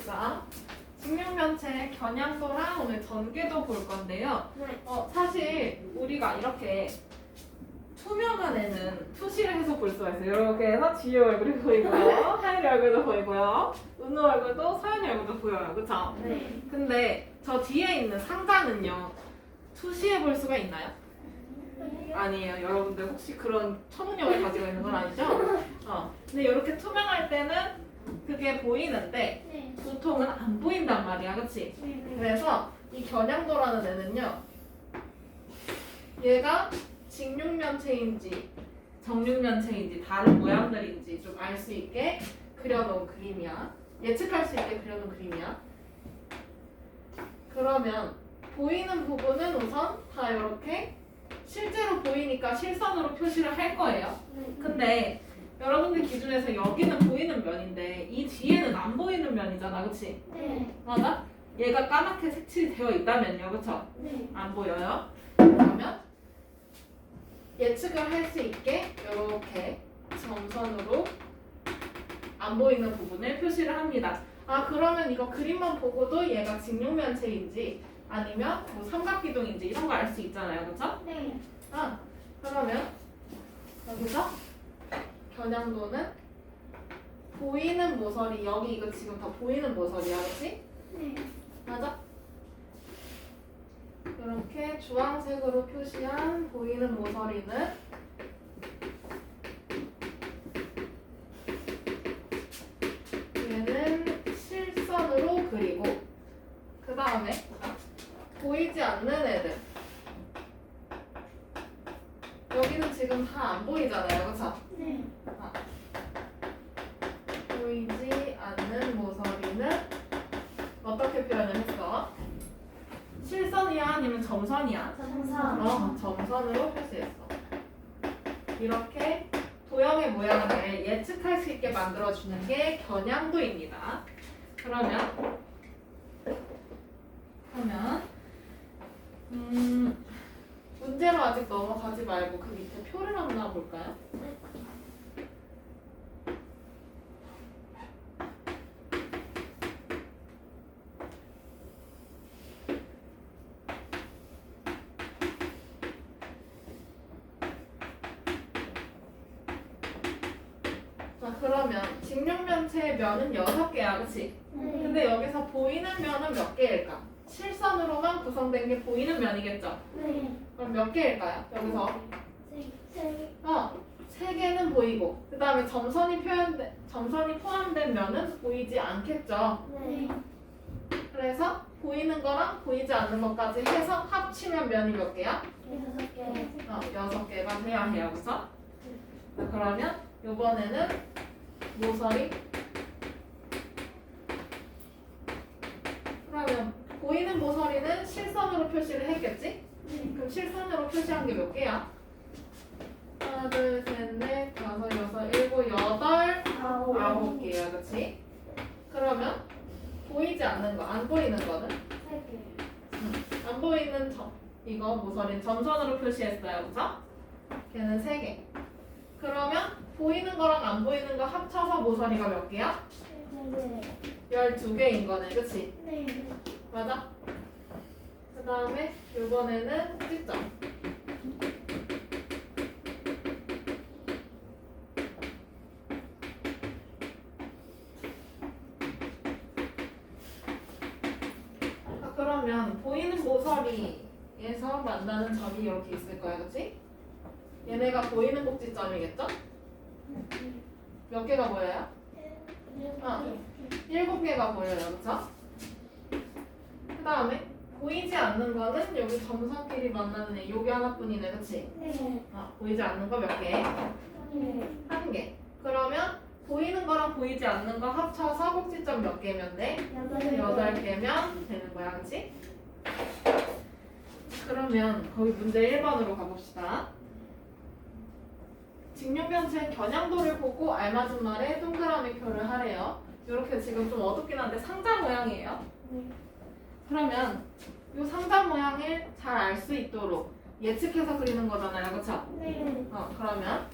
자, 직육면체 겨냥도랑 오늘 전개도 볼 건데요. 네. 사실 우리가 이렇게 투명한 애는 투시를 해서 볼 수가 있어요. 이렇게 해서 지효 얼굴이 보이고요. 하율이 얼굴도 보이고요. 은우 얼굴도 서연이 얼굴도 보여요. 그쵸? 네. 근데 저 뒤에 있는 상자는요. 투시해 볼 수가 있나요? 아니에요. 여러분들 혹시 그런 초능력을 가지고 있는 건 아니죠? 근데 이렇게 투명할 때는 그게 보이는데 네. 보통은 안 보인단 말이야. 그치? 네. 그래서 이 겨냥도라는 애는요. 얘가 직육면체인지 정육면체인지 다른 모양들인지 좀 알 수 있게 그려놓은 그림이야. 예측할 수 있게 그려놓은 그림이야. 그러면 보이는 부분은 우선 다 이렇게 실제로 보이니까 실선으로 표시를 할 거예요. 근데 여러분들 기준에서 여기는 보이는 면인데 이 뒤에는 안 보이는 면이잖아. 그치? 네. 맞아? 얘가 까맣게 색칠되어 있다면요. 그쵸? 네. 안 보여요? 그러면 예측을 할 수 있게 이렇게 점선으로 안 보이는 부분을 표시를 합니다. 그러면 이거 그림만 보고도 얘가 직육면체인지 아니면 뭐 삼각기둥인지 이런 거 알 수 있잖아요. 그쵸? 네. 그러면 여기서 겨냥도는 보이는 모서리, 여기 이거 지금 다 보이는 모서리야. 그치? 네. 맞아? 이렇게 주황색으로 표시한 보이는 모서리는 얘는 실선으로 그리고 그 다음에 보이지 않는 애들 여기는 지금 다 안 보이잖아요. 그쵸? 네. 보이지 않는 모서리는 어떻게 표현을 했어? 실선이야 아니면 점선이야? 점선. 점선으로 표시했어. 이렇게 도형의 모양을 예측할 수 있게 만들어주는 게 겨냥도입니다. 그러면 문제로 아직 넘어가지 말고 그 밑에 표를 한번 볼까요? 그러면 직육면체의 면은 6개야, 그치? 근데 여기서 보이는 면은 몇 개일까? 실선으로만 구성된 게 보이는 면이겠죠? 네. 그럼 몇 개일까요? 여기서 세. 3개는 보이고 그 다음에 점선이 포함된 면은 보이지 않겠죠? 네. 그래서 보이는 거랑 보이지 않는 것까지 해서 합치면 면이 몇 개야? 6개. 6개가 돼야 해요, 그쵸? 자, 그러면 이번에는 모서리. 그러면 보이는 모서리는 실선으로 표시를 했겠지? 그럼 실선으로 표시한 게 몇 개야? 하나, 둘, 셋, 넷, 다섯, 여섯, 일곱, 여덟, 9개야, 그치? 그러면 보이지 않는 거, 안 보이는 거는? 3개. 안 보이는 이거 모서리는 점선으로 표시했어요, 그쵸? 걔는 3개. 그러면 보이는 거랑 안 보이는 거 합쳐서 모서리가 몇 개야? 12개인 거네, 그치? 네. 맞아? 그 다음에 이번에는 찍점. 그러면 보이는 모서리에서 만나는 점이 이렇게 있을 거야, 그치? 얘네가 보이는 꼭지점이겠죠? 몇 개가 보여요? 7개가 보여요, 그쵸? 그 다음에 보이지 않는 거는 여기 점선끼리 만나는 애, 여기 하나뿐이네, 그치? 네. 보이지 않는 거 몇 개? 1개. 그러면 보이는 거랑 보이지 않는 거 합쳐서 꼭지점 몇 개면 돼? 8개면 되는 거야, 그치? 그러면 거기 문제 1번으로 가봅시다. 직육면체 겨냥도를 보고 알맞은 말에 동그라미 표를 하래요. 이렇게 지금 좀 어둡긴 한데 상자 모양이에요. 그러면 이 상자 모양을 잘 알 수 있도록 예측해서 그리는 거잖아요, 그쵸? 네. 그러면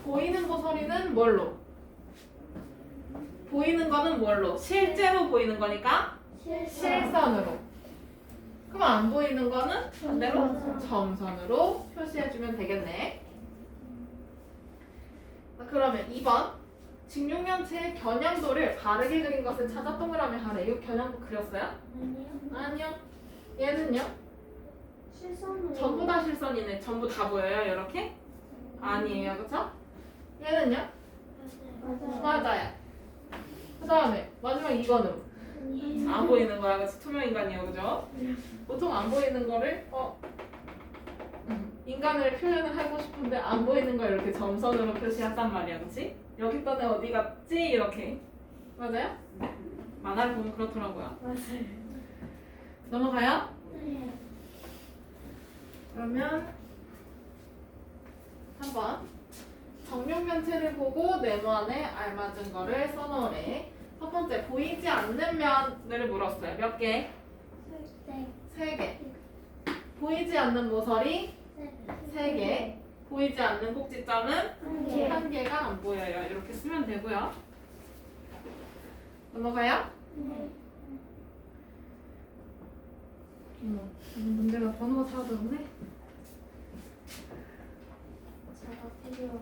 보이는 모서리는 뭘로? 보이는 거는 뭘로? 실제로 보이는 거니까 실선으로. 그럼 안 보이는 거는 반대로 점선으로 표시해주면 되겠네. 그러면 2번. 직육면체의 겨냥도를 바르게 그린 것을 찾아 동그라미 하래. 이거 겨냥도 그렸어요? 아니요. 얘는요? 실선으로. 전부 다 실선이네. 전부 다 보여요, 이렇게? 아니에요, 그쵸? 얘는요? 맞아요. 맞아요. 그 다음에 마지막 이거는 안 보이는 거야, 그래서 투명 인간이에요, 그죠? 보통 안 보이는 거를 인간을 표현을 하고 싶은데 안 보이는 걸 이렇게 점선으로 표시했단 말이야, 그렇지? 여기 거는 어디 갔지? 이렇게 맞아요? 만화를 보면 그렇더라고요. 맞아요. 넘어가요? 네. 그러면 3번 정육면체를 보고 네모안에 알맞은 거를 써놓으래. 첫 번째 보이지 않는 면을 물었어요. 몇 개? 네. 3개. 보이지 않는 모서리 네. 3개. 보이지 않는 꼭지점은 한 개. 1개가 안 보여요. 이렇게 쓰면 되고요. 넘어가요? 네. 문제가 번호가 다 들었네. 제가 필요.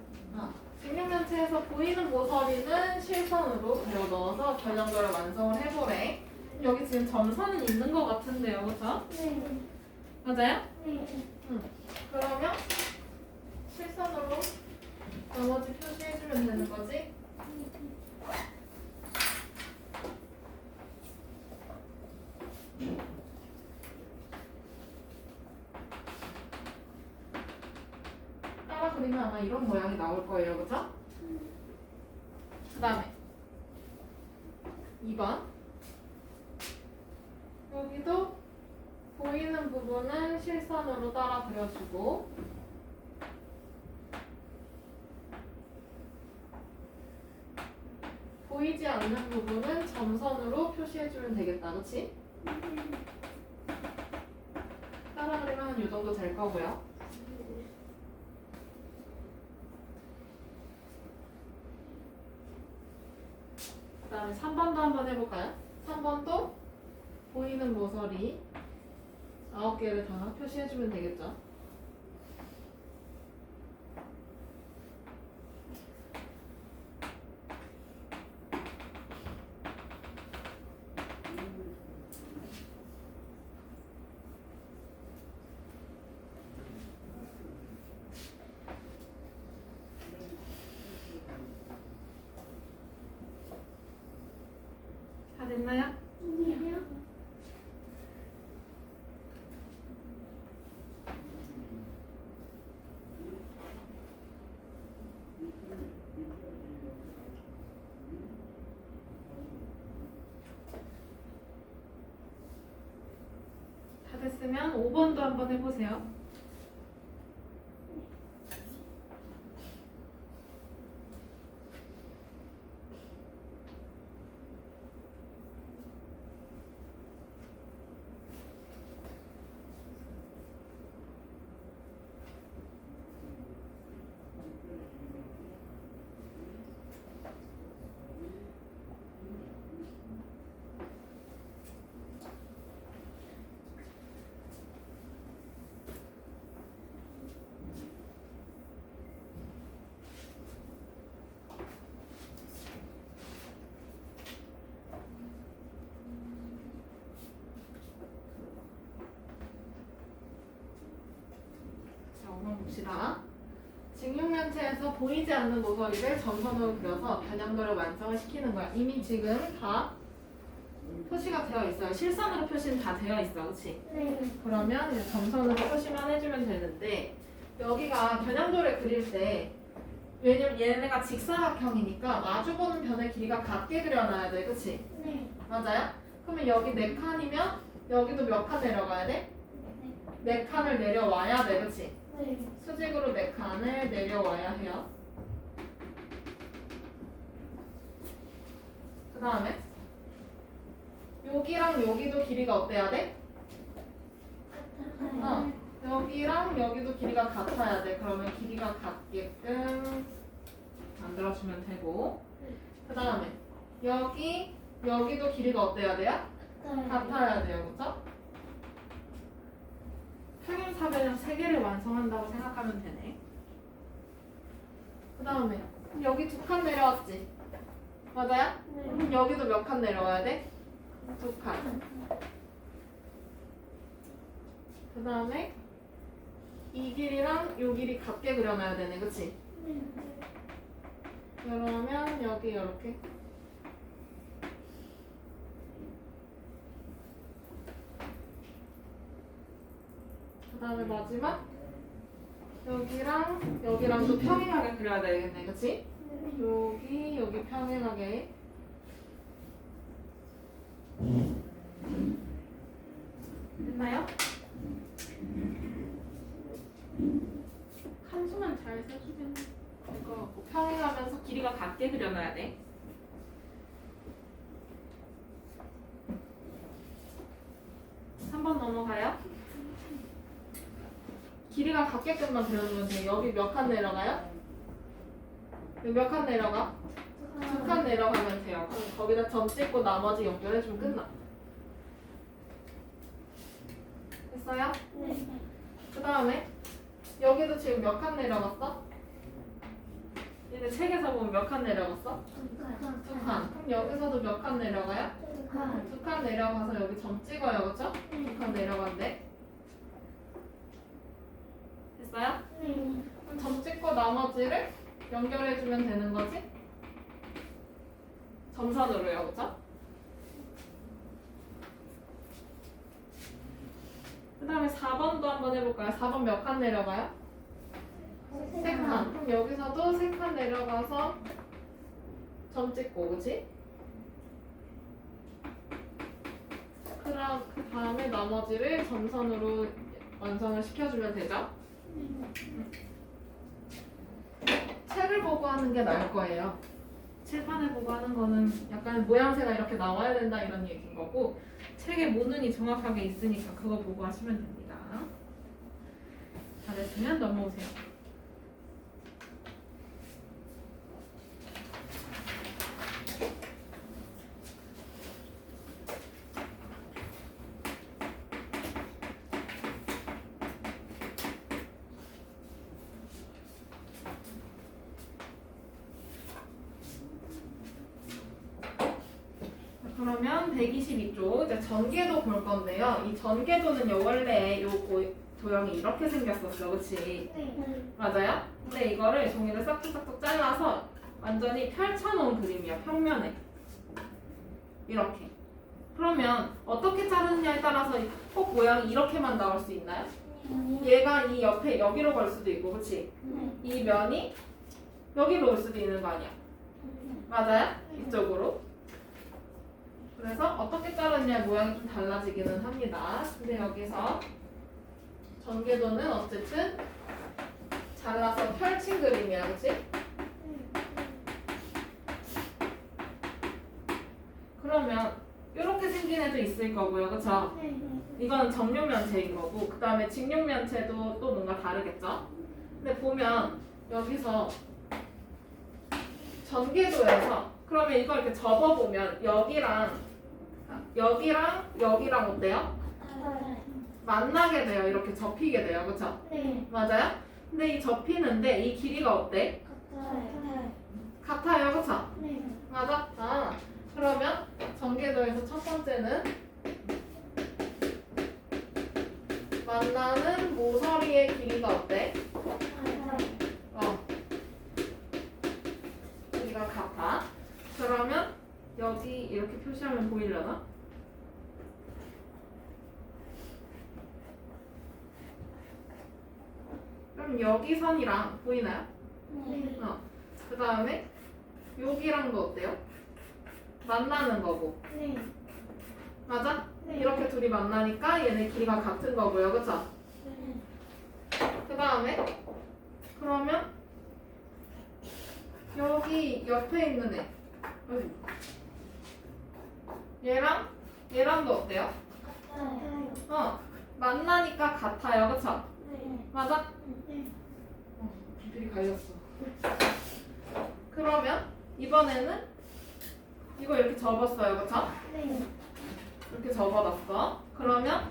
직육면체에서 보이는 모서리는 실선으로 그려 넣어서 겨냥도를 완성을 해보래. 여기 지금 점선은 있는 것 같은데요, 그렇죠? 네. 맞아요? 네. 그러면 실선으로 나머지 표시해주면 되는 거지? 따라 그리면 아마 이런 모양이 나올 거예요, 그렇죠? 그 다음에 2번 여기도 보이는 부분은 실선으로 따라 그려주고 보이지 않는 부분은 점선으로 표시해주면 되겠다, 그치? 따라 그리면 한 이 정도 될 거고요. 그 다음에 3번도 한번 해볼까요? 3번도 보이는 모서리 9개를 다 표시해주면 되겠죠? 다 됐나요? 아니요. 다 됐으면 5번도 한번 해보세요. 자, 5번 봅시다. 직육면체에서 보이지 않는 모서리를 점선으로 그려서 겨냥도를 완성을 시키는 거야. 이미 지금 다 표시가 되어 있어요. 실선으로 표시는 다 되어 있어, 그렇지? 네. 그러면 이제 점선으로 표시만 해주면 되는데 여기가 겨냥도를 그릴 때 왜냐면 얘네가 직사각형이니까 마주보는 변의 길이가 같게 그려놔야 돼, 그렇지? 네. 맞아요? 그러면 여기 4칸이면 여기도 몇 칸 내려가야 돼? 4칸을 내려와야 돼, 그렇지? 네. 수직으로 4칸을 내려와야 해요. 그 다음에 여기랑 여기도 길이가 어때야 돼? 여기랑 여기도 길이가 같아야 돼. 그러면 길이가 같게끔 만들어주면 되고 그 다음에 여기도 길이가 어때야 돼요? 같아야 돼요. 그쵸? 평행사변형 3개를 완성한다고 생각하면 되네. 그 다음에 여기 2칸 내려왔지? 맞아요? 그럼 여기도 몇 칸 내려와야 돼? 2칸. 그 다음에 이 길이랑 이 길이 같게 그려놔야 되네. 그치? 그러면 여기 이렇게 그 다음에 마지막 여기랑 또 평행하게 그려야 되겠네. 그치? 여기 평행하게. 됐나요? 칸수만 잘 써주면 될 것 같고 평행하면서 길이가 같게 그려놔야 돼. 한 번 넘어가요. 길이가 같게끔만 그려주면 돼요. 여기 몇 칸 내려가요? 여기 몇 칸 내려가? 2칸 내려가면 돼요. 그럼 거기다 점 찍고 나머지 연결해주면 끝나. 됐어요? 그 다음에 여기도 지금 몇 칸 내려갔어? 얘네 책에서 보면 몇 칸 내려갔어? 2칸. 그럼 여기서도 몇 칸 내려가요? 2칸 내려가서 여기 점 찍어요. 그쵸? 2칸 내려간대. 됐어요? 그럼 점 찍고 나머지를 연결해주면 되는 거지? 점선으로요. 그쵸? 그 다음에 4번도 한번 해볼까요? 4번 몇 칸 내려가요? 3칸. 그럼 여기서도 3칸 내려가서 점 찍고, 그치? 그럼 그 다음에 나머지를 점선으로 완성을 시켜주면 되죠? 책을 보고 하는 게 나을 거예요. 칠판을 보고 하는 거는 약간 모양새가 이렇게 나와야 된다 이런 얘기인 거고 책에 모눈이 정확하게 있으니까 그거 보고 하시면 됩니다. 잘했으면 넘어오세요. 그러면 122쪽 이제 전개도 볼 건데요. 이 전개도는요 원래 요 도형이 이렇게 생겼었어, 그렇지? 맞아요? 근데 이거를 종이를 싹둑싹둑 잘라서 완전히 펼쳐놓은 그림이야, 평면에 이렇게. 그러면 어떻게 자르느냐에 따라서 꼭 모양이 이렇게만 나올 수 있나요? 얘가 이 옆에 여기로 걸 수도 있고, 그렇지? 이 면이 여기로 올 수도 있는 거 아니야? 맞아요? 이쪽으로. 그래서 어떻게 자르느냐 모양이 좀 달라지기는 합니다. 근데 여기서 전개도는 어쨌든 잘라서 펼친 그림이야, 그치? 그러면 이렇게 생긴 애도 있을 거고요, 그쵸? 이거는 정육면체인 거고 그 다음에 직육면체도 또 뭔가 다르겠죠? 근데 보면 여기서 전개도에서 그러면 이걸 이렇게 접어보면 여기랑 어때요? 만나게 돼요. 이렇게 접히게 돼요. 그쵸? 맞아요? 근데 이 접히는데 이 길이가 어때? 같아요. 그쵸? 맞아? 아, 그러면 전개도에서 첫 번째는 만나는 모서리의 길이가 어때? 길이가 같아. 그러면 여기 이렇게 표시하면 보이려나? 그럼 여기 선이랑 보이나요? 그 다음에 여기랑도 어때요? 만나는 거고. 맞아? 이렇게 둘이 만나니까 얘네 길이가 같은 거고요. 그쵸? 그 다음에 그러면 여기 옆에 있는 애 얘랑도 어때요? 만나니까 같아요. 그쵸? 맞아? 둘이 갈렸어. 그러면 이번에는 이거 이렇게 접었어요, 그쵸? 네. 이렇게 접어놨어. 그러면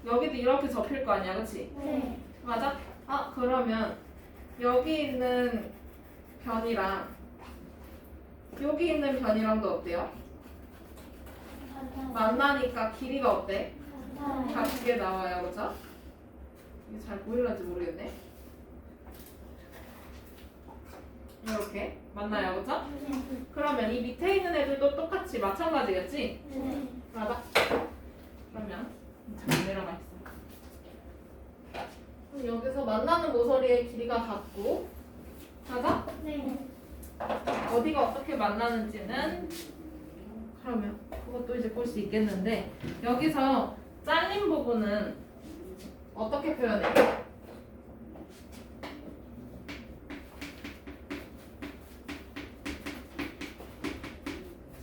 여기도 이렇게 접힐 거 아니야, 그치? 네. 맞아? 아, 그러면 여기 있는 변이랑 여기 있는 변이랑도 어때요? 만나니까 길이가 어때? 같게 나와요, 그쵸? 이게 잘 보일런지 모르겠네. 이렇게 만나요, 그쵸? 그러면 이 밑에 있는 애들도 똑같이 마찬가지겠지? 네. 맞아? 그러면 잠깐 내려가 있어. 그럼 여기서 만나는 모서리의 길이가 같고, 맞아? 네. 어디가 어떻게 만나는지는 그러면 그것도 이제 볼 수 있겠는데 여기서 잘린 부분은 어떻게 표현해?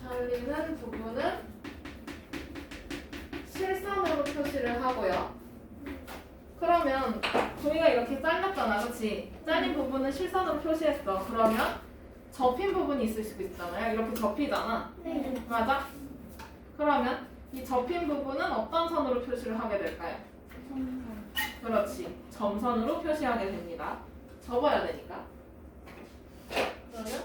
잘리는 부분은 실선으로 표시를 하고요. 그러면 종이가 이렇게 잘렸잖아, 그렇지? 잘린 부분은 실선으로 표시했어. 그러면 접힌 부분이 있을 수 있잖아요. 이렇게 접히잖아. 네. 맞아? 그러면 이 접힌 부분은 어떤 선으로 표시를 하게 될까요? 그렇지. 점선으로 표시하게 됩니다. 접어야 되니까. 그러면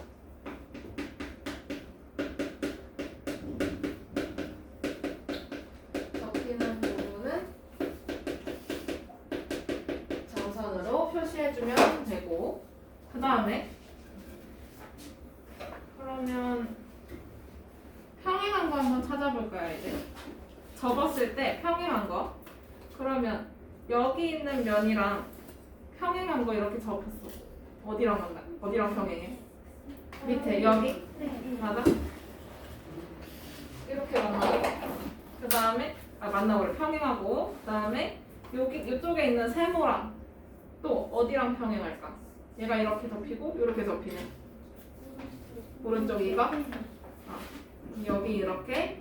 접히는 부분은 점선으로 표시해주면 되고, 그 다음에 그러면 평행한 거 한번 찾아볼까요, 이제? 접었을 때 평행한 거. 그러면 여기 있는 면이랑 평행한 거 이렇게 접었어. 어디랑 만나? 어디랑 평행해? 밑에 여기? 네. 맞아? 이렇게 만나고. 그 다음에 만나고 평행하고. 그 다음에 여기 이쪽에 있는 세모랑 또 어디랑 평행할까? 얘가 이렇게 접히고 이렇게 접히네. 오른쪽 이가 여기 이렇게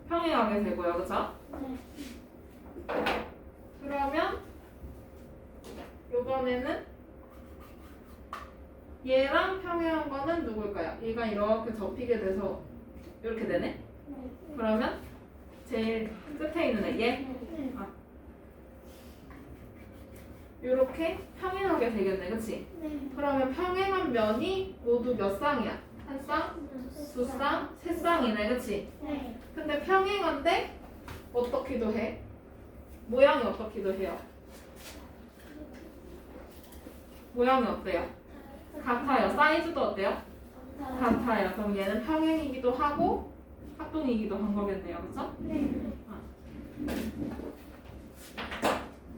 평행하게 되고요, 그쵸? 그러면 이번에는 얘랑 평행한 거는 누굴까요? 얘가 이렇게 접히게 돼서 이렇게 되네? 그러면 제일 끝에 있는 애, 얘? 이렇게 평행하게 되겠네, 그치? 그러면 평행한 면이 모두 몇 쌍이야? 한 쌍? 두 쌍? 세 쌍이네, 그치? 근데 평행한데 어떻기도 해? 모양이 어떻기도 해요? 모양이 어때요? 같아요. 사이즈도 어때요? 같아요. 그럼 얘는 평행이기도 하고 합동이기도 한 거겠네요, 그쵸?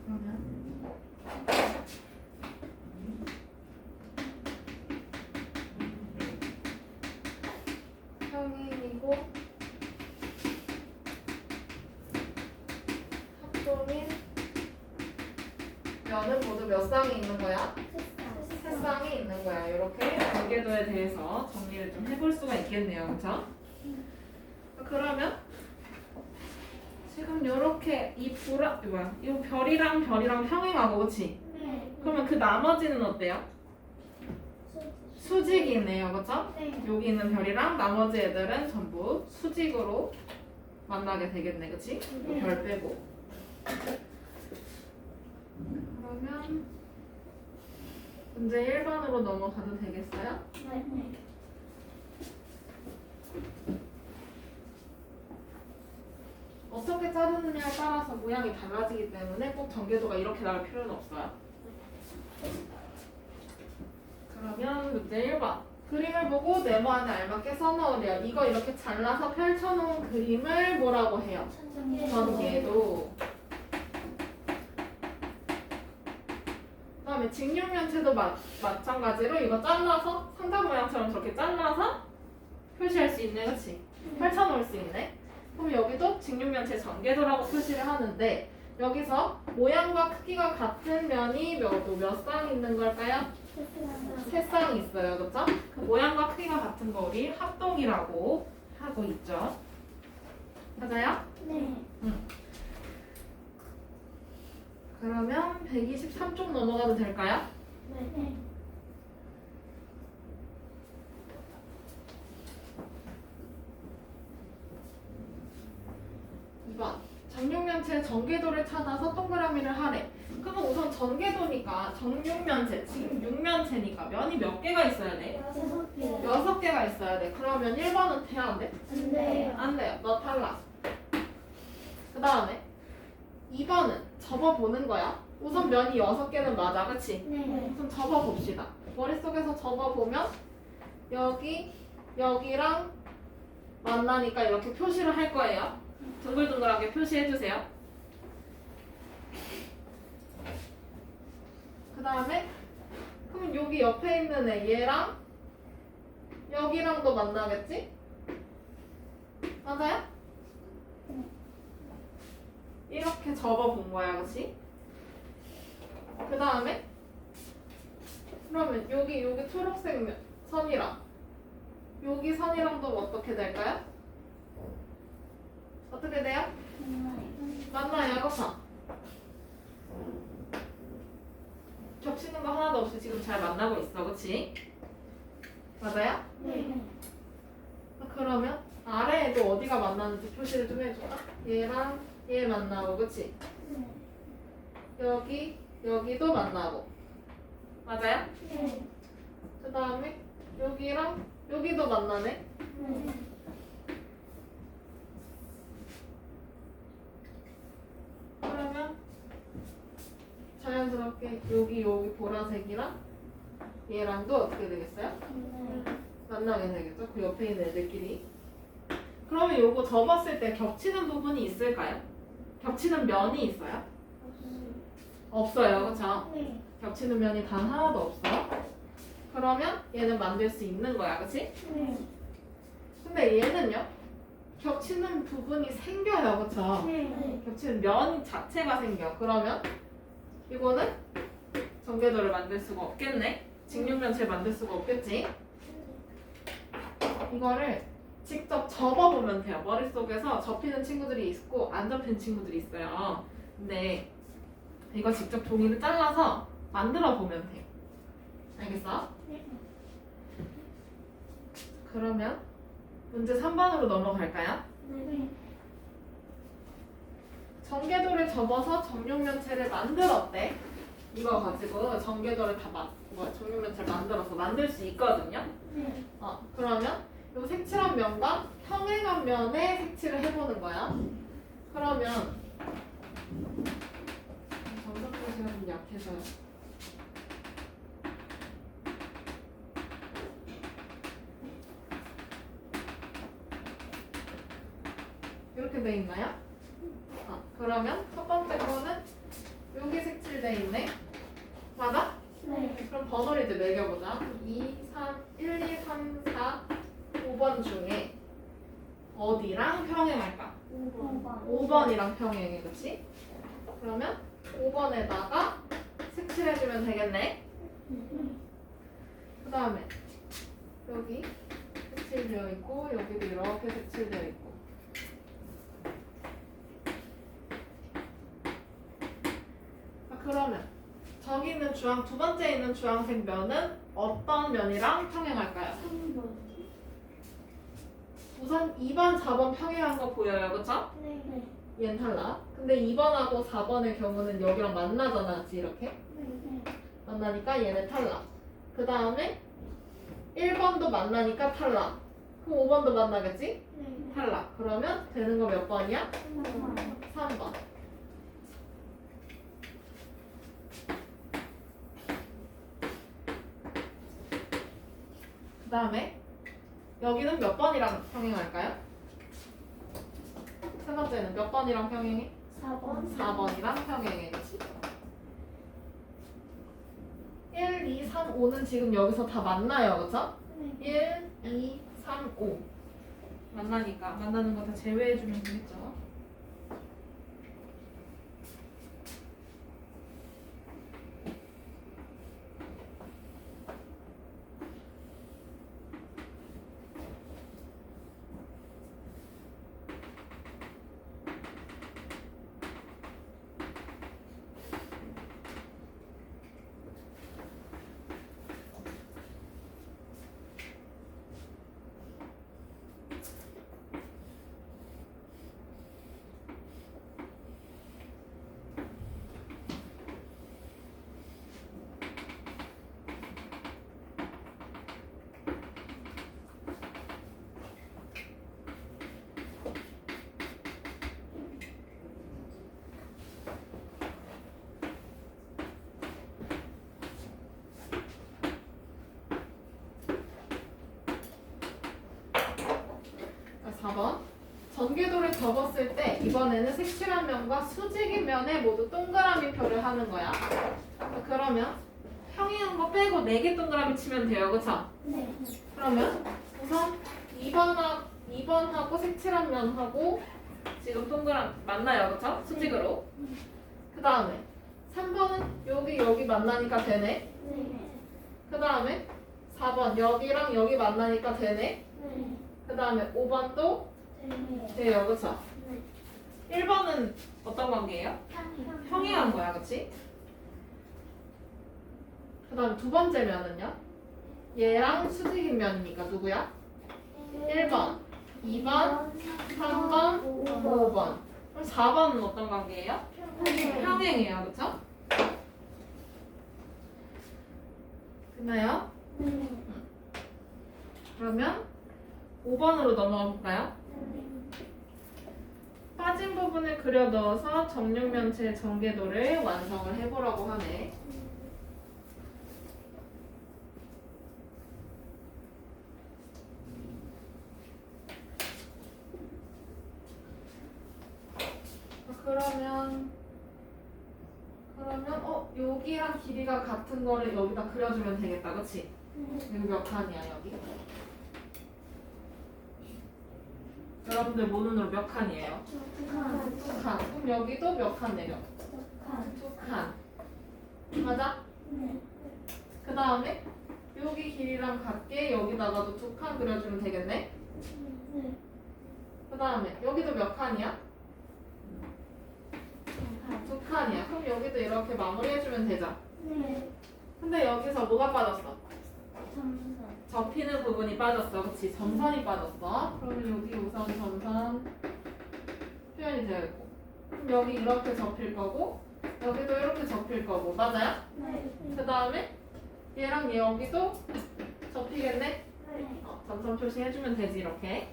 그러면 평행이고 합동인 면은 모두 몇 쌍이 있는 거야? 세 쌍이 있는 거야. 이렇게 관계도에 대해서 정리를 좀 해볼 수가 있겠네요, 그렇죠? 그러면 지금 이렇게 이 별이랑 별이랑 평행하고, 그렇지? 그러면 그 나머지는 어때요? 수직이네요, 그렇죠? 여기 있는 별이랑 나머지 애들은 전부 수직으로 만나게 되겠네, 그치? 별 빼고. 그러면 문제 1번으로 넘어가도 되겠어요? 어떻게 자르느냐에 따라서 모양이 달라지기 때문에 꼭 전개도가 이렇게 나올 필요는 없어요. 그러면 문제 1번. 그림을 보고 네모 안에 알맞게 써넣으래요. 이거 이렇게 잘라서 펼쳐놓은 그림을 뭐라고 해요? 전개도. 그 다음에 직육면체도 마찬가지로 이거 잘라서 상자 모양처럼 저렇게 잘라서 표시할 수 있네, 그치? 펼쳐놓을 수 있네. 그럼 여기도 직육면체 전개도라고 표시를 하는데 여기서 모양과 크기가 같은 면이 몇 쌍 있는 걸까요? 세 쌍이 있어요, 그렇죠? 그 모양과 크기가 같은 거 우리 합동이라고 하고 있죠. 맞아요? 그러면 123쪽 넘어가도 될까요? 2번. 정육면체의 전개도를 찾아서 동그라미를 하래. 그럼 우선 전개도니까 정육면체, 지금 육면체니까 면이 몇 개가 있어야 돼? 6개. 6개가 있어야 돼. 그러면 1번은 돼야 안 돼? 안 돼요. 안 돼요. 너 탈락. 그 다음에 2번은 접어보는 거야. 우선 면이 6개는 맞아. 그치? 네. 우선 접어봅시다. 머릿속에서 접어보면 여기랑 만나니까 이렇게 표시를 할 거예요. 둥글둥글하게 표시해주세요. 그 다음에 그럼 여기 옆에 있는 애 얘랑 여기랑도 만나겠지? 맞아요? 이렇게 접어본 거야, 그치? 그 다음에 그러면 여기 초록색 선이랑 여기 선이랑도 어떻게 될까요? 어떻게 돼요? 만나요, 그쵸? 겹치는 거 하나도 없이 지금 잘 만나고 있어, 그치? 맞아요? 네. 그러면 아래에도 어디가 만나는지 표시를 좀 해줄까? 얘랑 얘 만나고, 그치? 여기도 만나고. 맞아요? 네. 그 다음에 여기랑 여기도 만나네? 그러면 자연스럽게 여기 보라색이랑 얘랑도 어떻게 되겠어요? 만나게 되겠죠? 그 옆에 있는 애들끼리. 그러면 요거 접었을 때 겹치는 부분이 있을까요? 겹치는 면이 있어요? 없어요, 그쵸? 네. 겹치는 면이 단 하나도 없어. 그러면 얘는 만들 수 있는 거야, 그치? 네. 근데 얘는요? 겹치는 부분이 생겨요, 그쵸? 네. 겹치는 면 자체가 생겨. 그러면 이거는 전개도를 만들 수가 없겠네. 직육면체 만들 수가 없겠지. 이거를 직접 접어보면 돼요. 머릿속에서 접히는 친구들이 있고 안 접히는 친구들이 있어요. 근데 이거 직접 종이를 잘라서 만들어 보면 돼. 알겠어? 네. 그러면 문제 3번으로 넘어갈까요? 네. 전개도를 접어서 정육면체를 만들었대. 이거 가지고 전개도를 정육면체를 만들어서 만들 수 있거든요. 네. 그러면 이 색칠한 면과 평행한 면에 색칠을 해보는 거야. 그러면 정석 표시가 좀 약해서요. 이렇게 돼 있나요? 그러면 첫 번째 거는 여기 색칠돼 있네. 맞아? 네. 그럼 번호를 이제 매겨보자. 1, 2, 3, 4, 5번 중에 어디랑 평행할까? 5번. 5번이랑 평행해, 그치? 그러면 5번에다가 색칠해주면 되겠네. 그 다음에 여기 색칠되어 있고 여기도 이렇게 색칠되어 있고. 그러면 저기 있는 두 번째 있는 주황색 면은 어떤 면이랑 평행할까요? 3번. 우선 2번, 4번 평행한 거 보여요, 그쵸? 네. 얘는 탈락. 근데 2번하고 4번의 경우는 여기랑 만나잖아, 그치? 이렇게 네. 만나니까 얘는 탈락. 그 다음에 1번도 만나니까 탈락. 그럼 5번도 만나겠지? 네. 탈락. 그러면 되는 거 몇 번이야? 3번. 3번. 그 다음에 여기는 몇 번이랑 평행할까요? 세 번째는 몇 번이랑 평행해? 4번. 4번이랑 평행해. 그치? 1, 2, 3, 5는 지금 여기서 다 만나요. 그쵸? 네. 1, 2, 3, 5 만나니까 만나는 거 다 제외해주면 되겠죠? 4번. 전개도를 접었을 때 이번에는 색칠한 면과 수직인 면에 모두 동그라미 표를 하는 거야. 그러면 평행한 거 빼고 4개 동그라미 치면 돼요. 그쵸? 네. 그러면 우선 2번하고 색칠한 면하고 지금 동그라미 만나요. 그쵸? 수직으로. 그 다음에 3번은 여기 만나니까 되네. 네. 그 다음에 4번 여기랑 여기 만나니까 되네. 네. 그 다음에 5번도 네. 돼요. 그쵸? 네. 1번은 어떤 관계예요? 평행한 거야. 그치? 그 다음 두 번째 면은요? 얘랑 수직인 면이니까 누구야? 1번, 2번, 3번, 5번. 그럼 4번은 어떤 관계예요? 평행이에요. 그쵸? 됐나요? 네. 그러면 5번으로 넘어가 볼까요? 빠진 부분을 그려 넣어서 정육면체의 전개도를 완성을 해보라고 하네. 그러면 여기랑 길이가 같은 거를 여기다 그려주면 되겠다. 그치? 여기 몇 칸이야 여기? 여러분들 모눈으로 몇 칸이에요? 두 칸. 그럼 여기도 몇 칸 내려? 두 칸. 맞아? 그 다음에 여기 길이랑 같게 여기다가도 두 칸 그려주면 되겠네? 그 다음에 여기도 몇 칸이야? 두 칸이야. 그럼 여기도 이렇게 마무리해주면 되죠? 근데 여기서 뭐가 빠졌어? 접히는 부분이 빠졌어. 그치? 점선이 빠졌어. 그러면 여기 우선 점선 표현이 되어 있고, 그럼 여기 이렇게 접힐 거고 여기도 이렇게 접힐 거고. 맞아요? 그 다음에 얘랑 여기도 접히겠네? 점선 표시해주면 되지. 이렇게.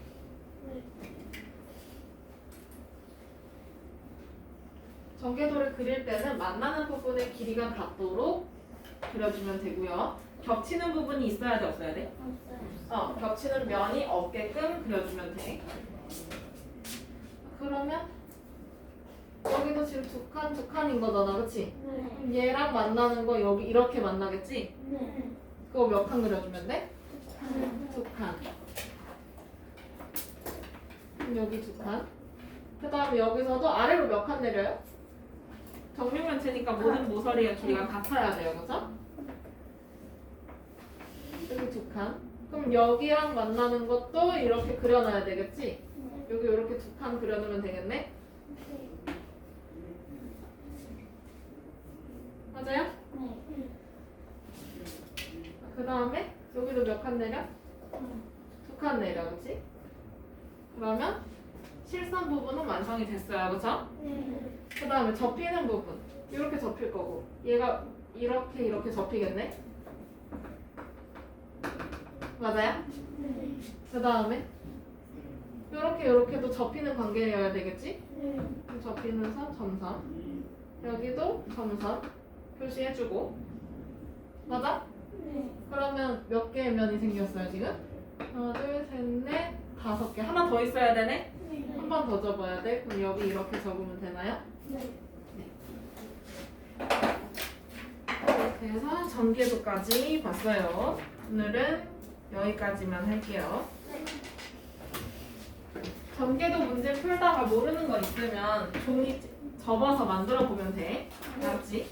전개도를 그릴 때는 만나는 부분의 길이가 같도록 그려주면 되고요. 겹치는 부분이 있어야 돼, 없어야 돼? 겹치는 면이 없게끔 그려주면 돼. 그러면 여기도 지금 두 칸인 거잖아, 그치? 그럼 얘랑 만나는 거 여기 이렇게 만나겠지? 그거 몇 칸 그려주면 돼? 두 칸. 그럼 여기 두 칸. 그 다음에 여기서도 아래로 몇 칸 내려요? 정육면체니까 모든 모서리의 길이가 같아야 돼요, 그죠? 여기 두 칸. 그럼 여기랑 만나는 것도 이렇게 그려놔야 되겠지? 여기 이렇게 두 칸 그려놓으면 되겠네? 맞아요? 그 다음에 여기도 몇 칸 내려? 두 칸 내려, 그치? 그러면 실선 부분은 완성이 됐어요, 그쵸? 그 다음에 접히는 부분 이렇게 접힐 거고 얘가 이렇게 접히겠네? 맞아요? 그 다음에 이렇게도 접히는 관계여야 되겠지? 그럼 접히는 선, 점선 여기도 점선 표시해주고 맞아? 그러면 몇 개의 면이 생겼어요 지금? 하나, 둘, 셋, 넷, 5개. 하나 더 있어야 되네? 한 번 더 접어야 돼? 그럼 여기 이렇게 접으면 되나요? 이렇게 해서 전개도까지 봤어요. 오늘은 여기까지만 할게요. 전개도 문제 풀다가 모르는 거 있으면 종이 접어서 만들어 보면 돼. 알았지?